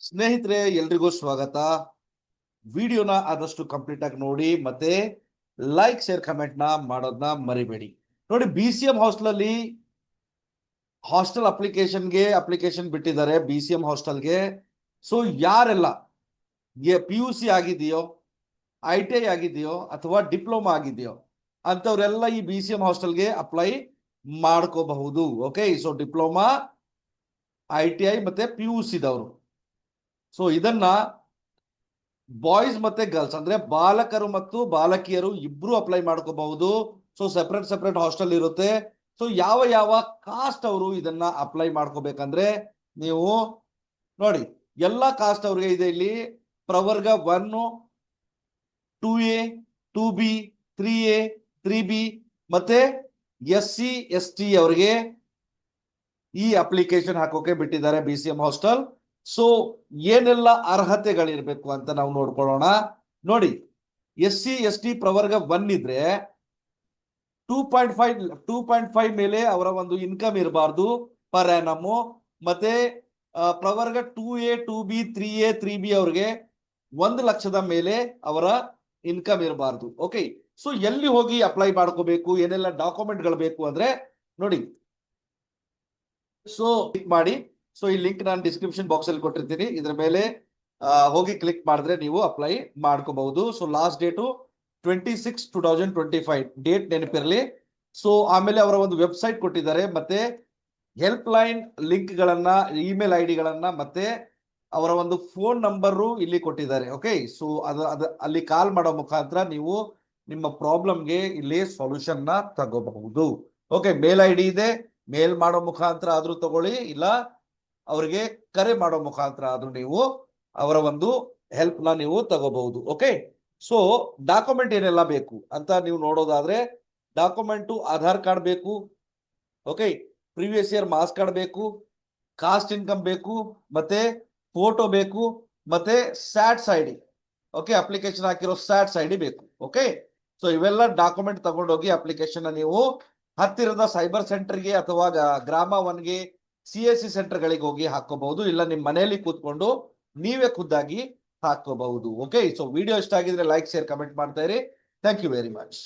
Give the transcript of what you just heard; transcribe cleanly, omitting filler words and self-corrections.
ಸ್ನೇಹಿತರೆ ಎಲ್ರಿಗೂ ಸ್ವಾಗತ. ವಿಡಿಯೋನ ಆದಷ್ಟು ಕಂಪ್ಲೀಟ್ ಆಗಿ ನೋಡಿ ಮತ್ತೆ ಲೈಕ್ ಶೇರ್ ಕಮೆಂಟ್ ನ ಮಾಡೋದನ್ನ ಮರಿಬೇಡಿ. ನೋಡಿ, BCM ಹಾಸ್ಟೆಲ್ ಹಾಸ್ಟೆಲ್ ಅಪ್ಲಿಕೇಶನ್ ಬಿಟ್ಟಿದ್ದಾರೆ BCM ಹಾಸ್ಟೆಲ್ಗೆ. ಸೊ ಯಾರೆಲ್ಲ PUC ಆಗಿದೆಯೋ, ITI ಆಗಿದೆಯೋ ಅಥವಾ ಡಿಪ್ಲೊಮಾ ಆಗಿದೆಯೋ ಅಂತವರೆಲ್ಲ ಈ BCM ಹಾಸ್ಟೆಲ್ಗೆ ಅಪ್ಲೈ ಮಾಡ್ಕೋಬಹುದು. ಓಕೆ, ಸೊ ಡಿಪ್ಲೊಮಾ, ITI ಮತ್ತೆ PUC ದವರು. ಸೊ ಇದನ್ನ ಬಾಯ್ಸ್ ಮತ್ತೆ ಗರ್ಲ್ಸ್ ಅಂದ್ರೆ ಬಾಲಕರು ಮತ್ತು ಬಾಲಕಿಯರು ಇಬ್ರು ಅಪ್ಲೈ ಮಾಡ್ಕೋಬಹುದು. ಸೊ ಸೆಪರೇಟ್ ಹಾಸ್ಟೆಲ್ ಇರುತ್ತೆ. ಸೊ ಯಾವ ಯಾವ ಕಾಸ್ಟ್ ಅವರು ಇದನ್ನ ಅಪ್ಲೈ ಮಾಡ್ಕೋಬೇಕಂದ್ರೆ ನೀವು ನೋಡಿ, ಎಲ್ಲಾ ಕಾಸ್ಟ್ ಅವ್ರಿಗೆ ಇದೆ ಇಲ್ಲಿ. ಪ್ರವರ್ಗ 1, 2A, 2B, 3A, 3B ಮತ್ತೆ SC ST ಅವರಿಗೆ ಈ ಅಪ್ಲಿಕೇಶನ್ ಹಾಕೋಕೆ ಬಿಟ್ಟಿದ್ದಾರೆ BCM ಹಾಸ್ಟೆಲ್. ಸೊ ಏನೆಲ್ಲ ಅರ್ಹತೆಗಳಿರ್ಬೇಕು ಅಂತ ನಾವು ನೋಡ್ಕೊಳ್ಳೋಣ. ನೋಡಿ, SC ST ಪ್ರವರ್ಗ 1 ಇದ್ರೆ 2.5 ಮೇಲೆ ಅವರ ಒಂದು ಇನ್ಕಮ್ ಇರಬಾರ್ದು ಪರ್ ಆ್ಯನಮ್. ಮತ್ತೆ ಪ್ರವರ್ಗ 2A, 2B, 3A, 3B ಅವ್ರಿಗೆ 1 ಲಕ್ಷದ ಮೇಲೆ ಅವರ ಇನ್ಕಮ್ ಇರಬಾರ್ದು. ಓಕೆ, ಸೊ ಎಲ್ಲಿ ಹೋಗಿ ಅಪ್ಲೈ ಮಾಡ್ಕೋಬೇಕು, ಏನೆಲ್ಲ ಡಾಕ್ಯುಮೆಂಟ್ಗಳು ಬೇಕು ಅಂದ್ರೆ ನೋಡಿ, ಸೊ ಕ್ಲಿಕ್ ಮಾಡಿ. ಸೊ ಈ ಲಿಂಕ್ ನಾನು ಡಿಸ್ಕ್ರಿಪ್ಷನ್ ಬಾಕ್ಸ್ ಅಲ್ಲಿ ಕೊಟ್ಟಿರ್ತೀನಿ, ಇದ್ರ ಮೇಲೆ ಹೋಗಿ ಕ್ಲಿಕ್ ಮಾಡಿದ್ರೆ ನೀವು ಅಪ್ಲೈ ಮಾಡ್ಕೋಬಹುದು. ಸೊ ಲಾಸ್ಟ್ ಡೇಟು 26/2025 ಡೇಟ್ ನೆನಪಿರಲಿ. ಸೊ ಆಮೇಲೆ ಅವರ ಒಂದು ವೆಬ್ಸೈಟ್ ಕೊಟ್ಟಿದ್ದಾರೆ, ಮತ್ತೆ ಹೆಲ್ಪ್ ಲೈನ್ ಲಿಂಕ್ ಗಳನ್ನ, ಇಮೇಲ್ ID ಗಳನ್ನ, ಮತ್ತೆ ಅವರ ಒಂದು ಫೋನ್ ನಂಬರು ಇಲ್ಲಿ ಕೊಟ್ಟಿದ್ದಾರೆ. ಓಕೆ, ಸೊ ಅಲ್ಲಿ ಕಾಲ್ ಮಾಡೋ ಮುಖಾಂತರ ನೀವು ನಿಮ್ಮ ಪ್ರಾಬ್ಲಮ್ಗೆ ಇಲ್ಲಿ ಸೊಲ್ಯೂಷನ್ ನ ತಗೋಬಹುದು. ಓಕೆ, ಮೇಲ್ ID ಇದೆ, ಮೇಲ್ ಮಾಡೋ ಮುಖಾಂತರ ಆದ್ರೂ ತಗೊಳ್ಳಿ, ಇಲ್ಲ ಅವರಿಗೆ ಕರೆ ಮಾಡೋ ಮುಖಾಂತರ ಆದ್ರೂ ನೀವು ಅವರ ಒಂದು ಹೆಲ್ಪ್ ನ ನೀವು ತಗೋಬಹುದು. ಓಕೆ, ಸೊ ಡಾಕ್ಯುಮೆಂಟ್ ಏನೆಲ್ಲ ಬೇಕು ಅಂತ ನೀವು ನೋಡೋದಾದ್ರೆ, ಡಾಕ್ಯುಮೆಂಟು ಆಧಾರ್ ಕಾರ್ಡ್ ಬೇಕು. Okay, previous year marks card ಬೇಕು, ಕಾಸ್ಟ್ ಇನ್ಕಮ್ ಬೇಕು, ಮತ್ತೆ ಫೋಟೋ ಬೇಕು, ಮತ್ತೆ ಸ್ಯಾಟ್ಸ್ ID. ಓಕೆ, ಅಪ್ಲಿಕೇಶನ್ ಹಾಕಿರೋ ಸ್ಯಾಟ್ಸ್ ID ಬೇಕು. ಓಕೆ, ಸೊ ಇವೆಲ್ಲ ಡಾಕ್ಯುಮೆಂಟ್ ತಗೊಂಡೋಗಿ ಅಪ್ಲಿಕೇಶನ್ ನೀವು ಹತ್ತಿರದ ಸೈಬರ್ ಸೆಂಟರ್ಗೆ ಅಥವಾ ಗ್ರಾಮ 1ಗೆ CSC ಸೆಂಟರ್ಗಳಿಗೆ ಹೋಗಿ ಹಾಕೋಬಹುದು, ಇಲ್ಲ ನಿಮ್ಮ ಮನೆಯಲ್ಲಿ ಕೂತ್ಕೊಂಡು ನೀವೇ ಖುದ್ದಾಗಿ ಹಾಕೋಬಹುದು. ಓಕೆ, ಸೊ ವಿಡಿಯೋ ಇಷ್ಟ ಆಗಿದ್ರೆ ಲೈಕ್ ಶೇರ್ ಕಮೆಂಟ್ ಮಾಡ್ತಾ ಇರಿ. Thank you very much.